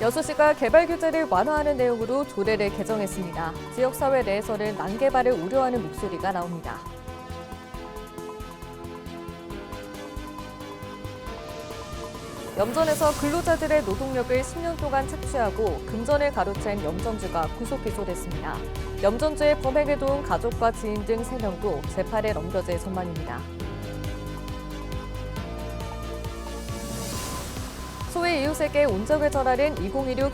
여수시가 개발 규제를 완화하는 내용으로 조례를 개정했습니다. 지역사회 내에서는 난개발을 우려하는 목소리가 나옵니다. 염전에서 근로자들의 노동력을 10년 동안 착취하고 금전을 가로챈 염전주가 구속 기소됐습니다. 염전주의 범행을 도운 가족과 지인 등 3명도 재판에 넘겨질 전망입니다. 소위 이웃에게 온적을 전하는 2016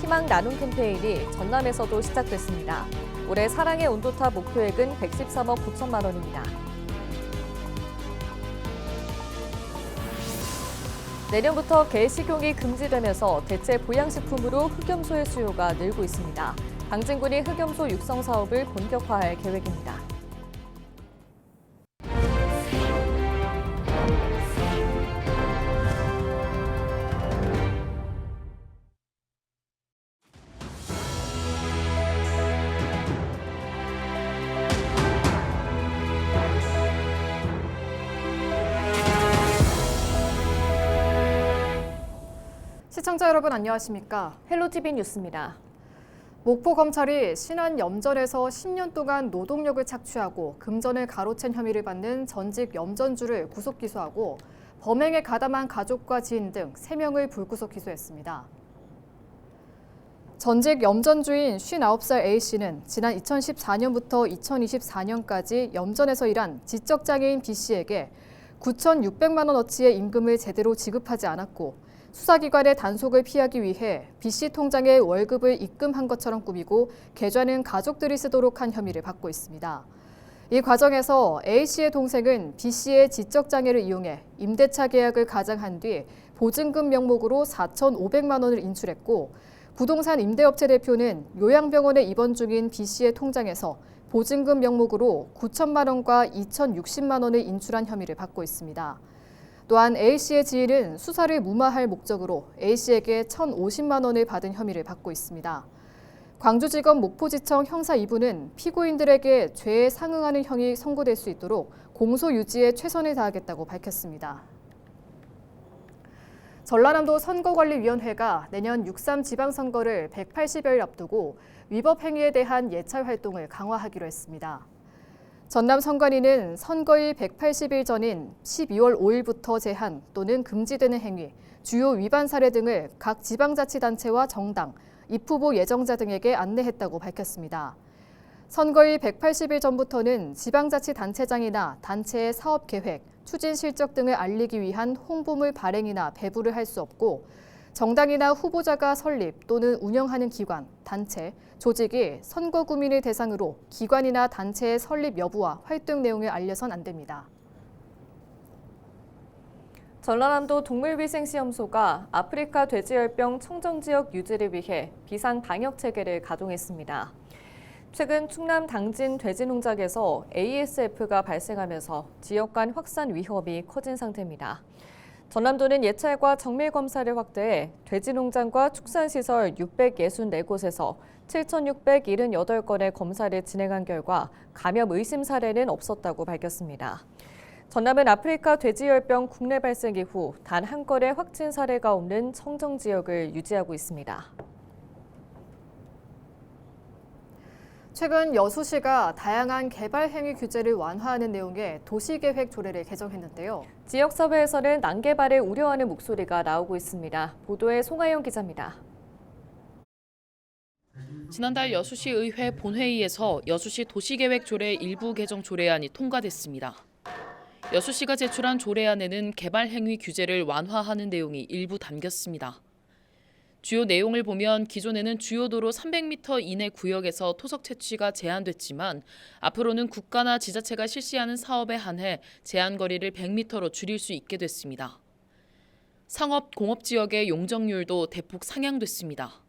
희망 나눔 캠페인이 전남에서도 시작됐습니다. 올해 사랑의 온도탑 목표액은 113억 9천만 원입니다. 내년부터 개 식용이 금지되면서 대체 보양식품으로 흑염소의 수요가 늘고 있습니다. 강진군이 흑염소 육성 사업을 본격화할 계획입니다. 시청자 여러분 안녕하십니까? 헬로티비 뉴스입니다. 목포검찰이 신안 염전에서 10년 동안 노동력을 착취하고 금전을 가로챈 혐의를 받는 전직 염전주를 구속 기소하고 범행에 가담한 가족과 지인 등 3명을 불구속 기소했습니다. 전직 염전주인 59살 A씨는 지난 2014년부터 2024년까지 염전에서 일한 지적장애인 B씨에게 9,600만 원어치의 임금을 제대로 지급하지 않았고 수사기관의 단속을 피하기 위해 B씨 통장에 월급을 입금한 것처럼 꾸미고 계좌는 가족들이 쓰도록 한 혐의를 받고 있습니다. 이 과정에서 A씨의 동생은 B씨의 지적장애를 이용해 임대차 계약을 가장한 뒤 보증금 명목으로 4,500만 원을 인출했고 부동산 임대업체 대표는 요양병원에 입원 중인 B씨의 통장에서 보증금 명목으로 9천만 원과 2,060만 원을 인출한 혐의를 받고 있습니다. 또한 A씨의 지인은 수사를 무마할 목적으로 A씨에게 1,050만 원을 받은 혐의를 받고 있습니다. 광주지검 목포지청 형사 2부는 피고인들에게 죄에 상응하는 형이 선고될 수 있도록 공소 유지에 최선을 다하겠다고 밝혔습니다. 전라남도 선거관리위원회가 내년 6.3 지방선거를 180여일 앞두고 위법 행위에 대한 예찰 활동을 강화하기로 했습니다. 전남 선관위는 선거일 180일 전인 12월 5일부터 제한 또는 금지되는 행위, 주요 위반 사례 등을 각 지방자치단체와 정당, 입후보 예정자 등에게 안내했다고 밝혔습니다. 선거일 180일 전부터는 지방자치단체장이나 단체의 사업계획, 추진 실적 등을 알리기 위한 홍보물 발행이나 배부를 할 수 없고 정당이나 후보자가 설립 또는 운영하는 기관, 단체, 조직이 선거 구민을 대상으로 기관이나 단체의 설립 여부와 활동 내용을 알려선 안 됩니다. 전라남도 동물위생시험소가 아프리카 돼지열병 청정지역 유지를 위해 비상 방역 체계를 가동했습니다. 최근 충남 당진 돼지농장에서 ASF가 발생하면서 지역 간 확산 위험이 커진 상태입니다. 전남도는 예찰과 정밀 검사를 확대해 돼지농장과 축산시설 664곳에서 7,678건의 검사를 진행한 결과 감염 의심 사례는 없었다고 밝혔습니다. 전남은 아프리카 돼지열병 국내 발생 이후 단 한 건의 확진 사례가 없는 청정 지역을 유지하고 있습니다. 최근 여수시가 다양한 개발 행위 규제를 완화하는 내용의 도시계획 조례를 개정했는데요. 지역사회에서는 난개발을 우려하는 목소리가 나오고 있습니다. 보도에 송하영 기자입니다. 지난달 여수시 의회 본회의에서 여수시 도시계획 조례 일부 개정 조례안이 통과됐습니다. 여수시가 제출한 조례안에는 개발 행위 규제를 완화하는 내용이 일부 담겼습니다. 주요 내용을 보면 기존에는 주요 도로 300m 이내 구역에서 토석 채취가 제한됐지만 앞으로는 국가나 지자체가 실시하는 사업에 한해 제한 거리를 100m로 줄일 수 있게 됐습니다. 상업, 공업지역의 용적률도 대폭 상향됐습니다.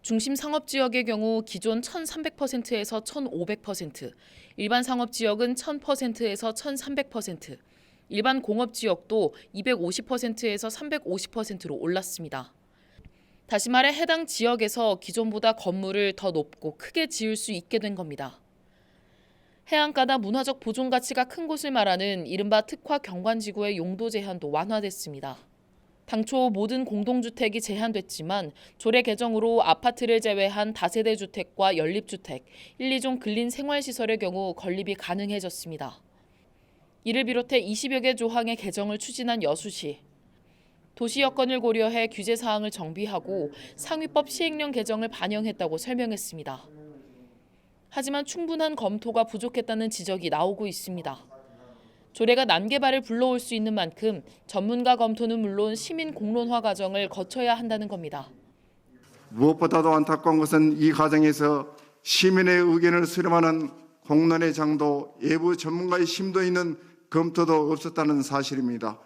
중심 상업지역의 경우 기존 1,300%에서 1,500%, 일반 상업지역은 1,000%에서 1,300%, 일반 공업지역도 250%에서 350%로 올랐습니다. 다시 말해 해당 지역에서 기존보다 건물을 더 높고 크게 지을 수 있게 된 겁니다. 해안가나 문화적 보존 가치가 큰 곳을 말하는 이른바 특화 경관지구의 용도 제한도 완화됐습니다. 당초 모든 공동주택이 제한됐지만 조례 개정으로 아파트를 제외한 다세대 주택과 연립주택, 1, 2종 근린 생활시설의 경우 건립이 가능해졌습니다. 이를 비롯해 20여 개 조항의 개정을 추진한 여수시. 도시 여건을 고려해 규제 사항을 정비하고 상위법 시행령 개정을 반영했다고 설명했습니다. 하지만 충분한 검토가 부족했다는 지적이 나오고 있습니다. 조례가 난개발을 불러올 수 있는 만큼 전문가 검토는 물론 시민 공론화 과정을 거쳐야 한다는 겁니다. 무엇보다도 안타까운 것은 이 과정에서 시민의 의견을 수렴하는 공론의 장도, 외부 전문가의 심도 있는 검토도 없었다는 사실입니다.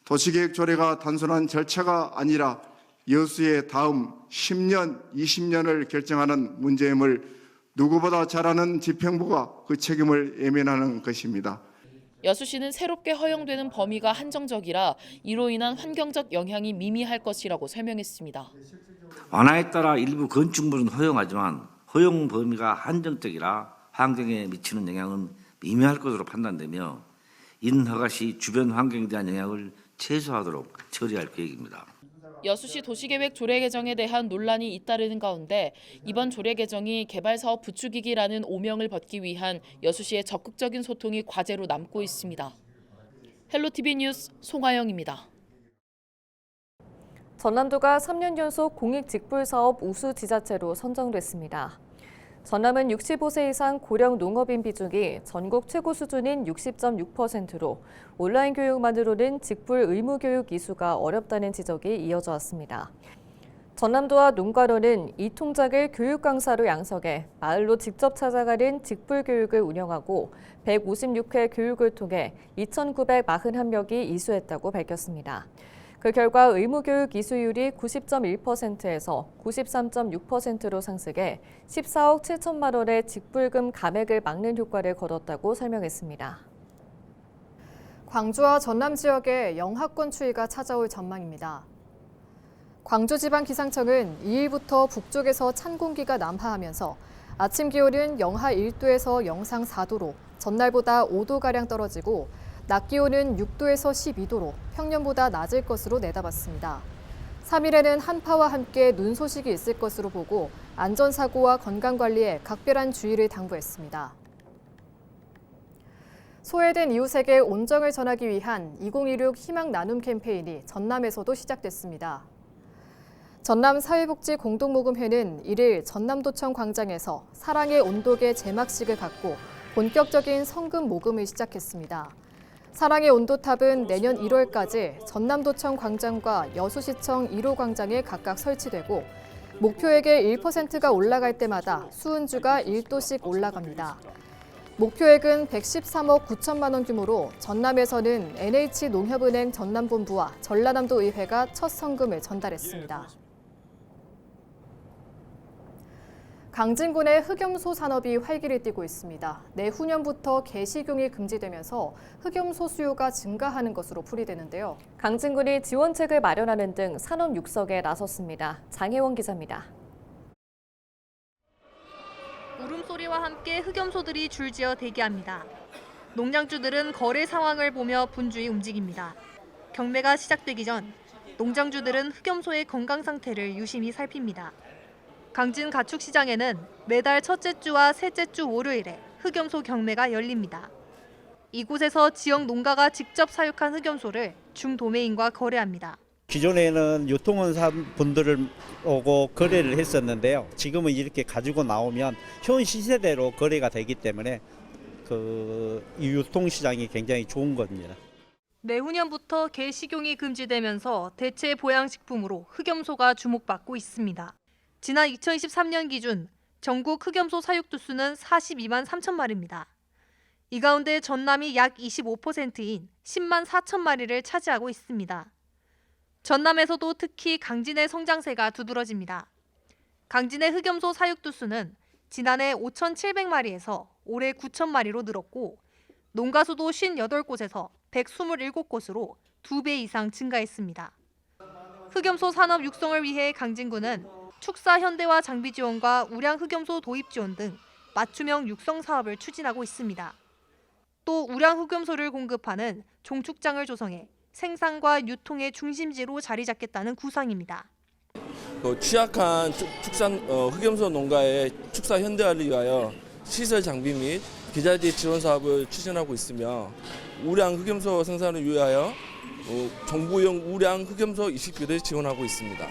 도시계획 조례가 단순한 절차가 아니라 여수의 다음 10년, 20년을 결정하는 문제임을 누구보다 잘 아는 집행부가 그 책임을 외면하는 것입니다. 여수시는 새롭게 허용되는 범위가 한정적이라 이로 인한 환경적 영향이 미미할 것이라고 설명했습니다. 완화에 따라 일부 건축물은 허용하지만 허용 범위가 한정적이라 환경에 미치는 영향은 미미할 것으로 판단되며 이는 허가 시 주변 환경에 대한 영향을 최소화하도록 처리할 계획입니다. 여수시 도시계획 조례 개정에 대한 논란이 잇따르는 가운데 이번 조례 개정이 개발사업 부추기기라는 오명을 벗기 위한 여수시의 적극적인 소통이 과제로 남고 있습니다. 헬로티비 뉴스 송하영입니다. 전남도가 3년 연속 공익직불사업 우수지자체로 선정됐습니다. 전남은 65세 이상 고령 농업인 비중이 전국 최고 수준인 60.6%로 온라인 교육만으로는 직불 의무교육 이수가 어렵다는 지적이 이어져 왔습니다. 전남도와 농가로는 이 통장을 교육 강사로 양성해 마을로 직접 찾아가는 직불 교육을 운영하고 156회 교육을 통해 2,941명이 이수했다고 밝혔습니다. 그 결과 의무교육 이수율이 90.1%에서 93.6%로 상승해 14억 7천만 원의 직불금 감액을 막는 효과를 거뒀다고 설명했습니다. 광주와 전남 지역에 영하권 추위가 찾아올 전망입니다. 광주지방기상청은 2일부터 북쪽에서 찬 공기가 남하하면서 아침 기온은 영하 1도에서 영상 4도로 전날보다 5도가량 떨어지고 낮 기온은 6도에서 12도로 평년보다 낮을 것으로 내다봤습니다. 3일에는 한파와 함께 눈 소식이 있을 것으로 보고 안전사고와 건강관리에 각별한 주의를 당부했습니다. 소외된 이웃에게 온정을 전하기 위한 2016 희망 나눔 캠페인이 전남에서도 시작됐습니다. 전남 사회복지 공동모금회는 1일 전남도청 광장에서 사랑의 온도계 제막식을 갖고 본격적인 성금 모금을 시작했습니다. 사랑의 온도탑은 내년 1월까지 전남도청 광장과 여수시청 1호 광장에 각각 설치되고 목표액의 1%가 올라갈 때마다 수은주가 1도씩 올라갑니다. 목표액은 113억 9천만 원 규모로 전남에서는 NH농협은행 전남본부와 전라남도 의회가 첫 성금을 전달했습니다. 강진군의 흑염소 산업이 활기를 띠고 있습니다. 내후년부터 개식용이 금지되면서 흑염소 수요가 증가하는 것으로 풀이되는데요. 강진군이 지원책을 마련하는 등 산업 육성에 나섰습니다. 장혜원 기자입니다. 울음소리와 함께 흑염소들이 줄지어 대기합니다. 농장주들은 거래 상황을 보며 분주히 움직입니다. 경매가 시작되기 전 농장주들은 흑염소의 건강 상태를 유심히 살핍니다. 강진 가축시장에는 매달 첫째 주와 셋째 주 월요일에 흑염소 경매가 열립니다. 이곳에서 지역 농가가 직접 사육한 흑염소를 중도매인과 거래합니다. 기존에는 유통원사분들을 오고 거래를 했었는데요. 지금은 이렇게 가지고 나오면 현 시세대로 거래가 되기 때문에 이 유통시장이 굉장히 좋은 겁니다. 내후년부터 개식용이 금지되면서 대체 보양식품으로 흑염소가 주목받고 있습니다. 지난 2023년 기준 전국 흑염소 사육 두수는 42만 3천 마리입니다. 이 가운데 전남이 약 25%인 10만 4천 마리를 차지하고 있습니다. 전남에서도 특히 강진의 성장세가 두드러집니다. 강진의 흑염소 사육 두수는 지난해 5,700마리에서 올해 9천 마리로 늘었고 농가수도 58곳에서 127곳으로 2배 이상 증가했습니다. 흑염소 산업 육성을 위해 강진군은 축사 현대화 장비 지원과 우량 흑염소 도입 지원 등 맞춤형 육성 사업을 추진하고 있습니다. 또 우량 흑염소를 공급하는 종축장을 조성해 생산과 유통의 중심지로 자리 잡겠다는 구상입니다. 취약한 흑염소 농가의 축사 현대화를 위하여 시설 장비 및 계좌이체 지원 사업을 추진하고 있으며 우량 흑염소 생산을 위하여 정부용 우량 흑염소 이식비를 지원하고 있습니다.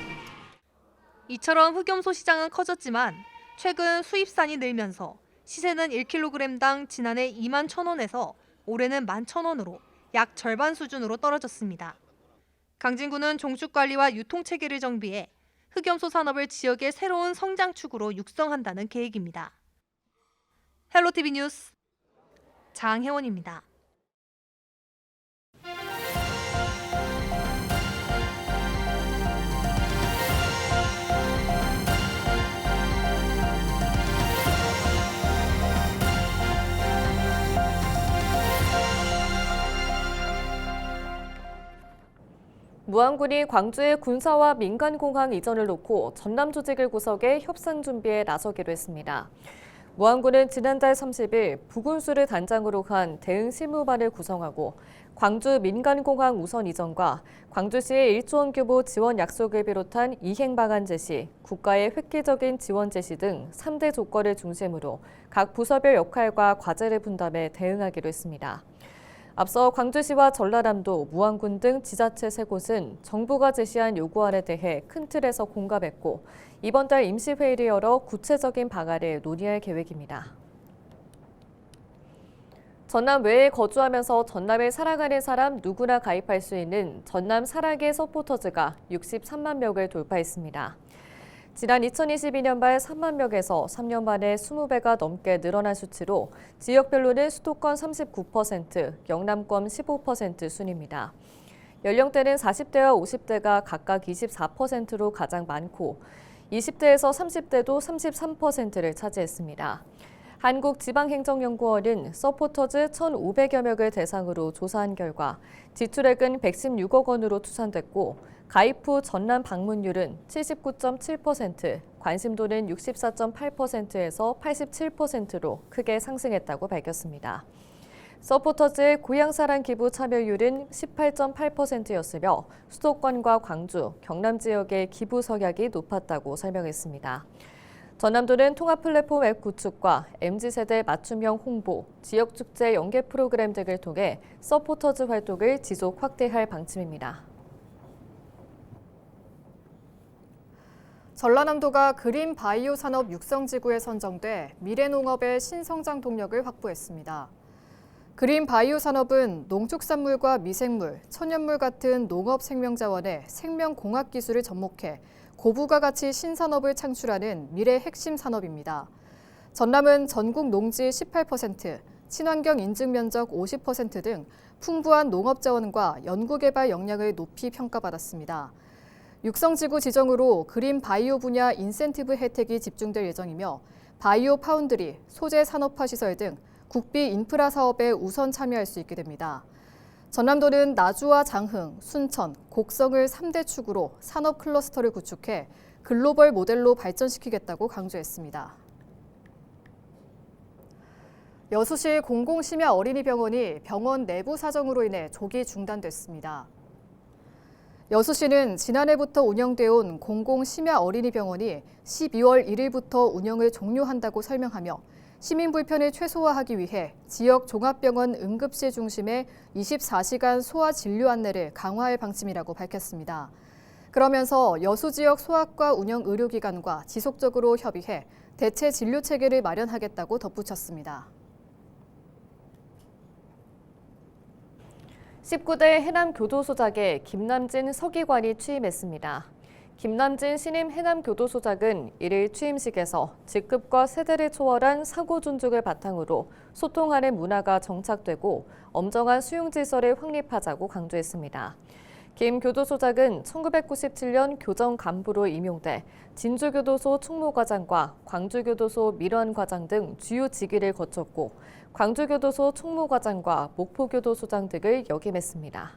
이처럼 흑염소 시장은 커졌지만 최근 수입산이 늘면서 시세는 1kg당 지난해 21,000원에서 올해는 11,000원으로 약 절반 수준으로 떨어졌습니다. 강진구는 종축 관리와 유통 체계를 정비해 흑염소 산업을 지역의 새로운 성장축으로 육성한다는 계획입니다. 헬로티비 뉴스 장혜원입니다. 무안군이 광주의 군사와 민간공항 이전을 놓고 전남 조직을 구성해 협상 준비에 나서기로 했습니다. 무안군은 지난달 30일 부군수를 단장으로 한 대응 실무반을 구성하고 광주 민간공항 우선 이전과 광주시의 1조 원 규모 지원 약속을 비롯한 이행 방안 제시, 국가의 획기적인 지원 제시 등 3대 조건을 중심으로 각 부서별 역할과 과제를 분담해 대응하기로 했습니다. 앞서 광주시와 전라남도, 무안군 등 지자체 3곳은 정부가 제시한 요구안에 대해 큰 틀에서 공감했고 이번 달 임시회의를 열어 구체적인 방안을 논의할 계획입니다. 전남 외에 거주하면서 전남을 사랑하는 사람 누구나 가입할 수 있는 전남 사랑의 서포터즈가 63만 명을 돌파했습니다. 지난 2022년 말 3만 명에서 3년 만에 20배가 넘게 늘어난 수치로 지역별로는 수도권 39%, 영남권 15% 순입니다. 연령대는 40대와 50대가 각각 24%로 가장 많고 20대에서 30대도 33%를 차지했습니다. 한국지방행정연구원은 서포터즈 1,500여 명을 대상으로 조사한 결과 지출액은 116억 원으로 추산됐고 가입 후 전남 방문율은 79.7%, 관심도는 64.8%에서 87%로 크게 상승했다고 밝혔습니다. 서포터즈의 고향사랑 기부 참여율은 18.8%였으며 수도권과 광주, 경남 지역의 기부 성향이 높았다고 설명했습니다. 전남도는 통합 플랫폼 앱 구축과 MZ세대 맞춤형 홍보, 지역축제 연계 프로그램 등을 통해 서포터즈 활동을 지속 확대할 방침입니다. 전라남도가 그린 바이오 산업 육성지구에 선정돼 미래농업의 신성장 동력을 확보했습니다. 그린 바이오 산업은 농축산물과 미생물, 천연물 같은 농업 생명자원의 생명공학 기술을 접목해 고부가 가치 신산업을 창출하는 미래 핵심 산업입니다. 전남은 전국 농지 18%, 친환경 인증 면적 50% 등 풍부한 농업 자원과 연구개발 역량을 높이 평가받았습니다. 육성지구 지정으로 그린 바이오 분야 인센티브 혜택이 집중될 예정이며 바이오 파운드리, 소재 산업화 시설 등 국비 인프라 사업에 우선 참여할 수 있게 됩니다. 전남도는 나주와 장흥, 순천, 곡성을 3대 축으로 산업 클러스터를 구축해 글로벌 모델로 발전시키겠다고 강조했습니다. 여수시 공공심야 어린이병원이 병원 내부 사정으로 인해 조기 중단됐습니다. 여수시는 지난해부터 운영돼 온 공공심야 어린이병원이 12월 1일부터 운영을 종료한다고 설명하며 시민 불편을 최소화하기 위해 지역 종합병원 응급실 중심의 24시간 소아 진료 안내를 강화할 방침이라고 밝혔습니다. 그러면서 여수 지역 소아과 운영 의료기관과 지속적으로 협의해 대체 진료 체계를 마련하겠다고 덧붙였습니다. 19대 해남교도소장에 김남진 서기관이 취임했습니다. 김남진 신임 해남교도소장은 1일 취임식에서 직급과 세대를 초월한 사고 존중을 바탕으로 소통하는 문화가 정착되고 엄정한 수용 질서를 확립하자고 강조했습니다. 김 교도소장은 1997년 교정 간부로 임용돼 진주교도소 총무과장과 광주교도소 민원과장 등 주요 직위를 거쳤고 광주교도소 총무과장과 목포교도소장 등을 역임했습니다.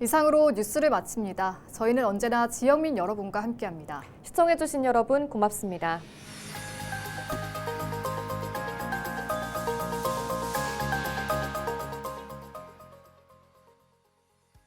이상으로 뉴스를 마칩니다. 저희는 언제나 지역민 여러분과 함께합니다. 시청해주신 여러분 고맙습니다.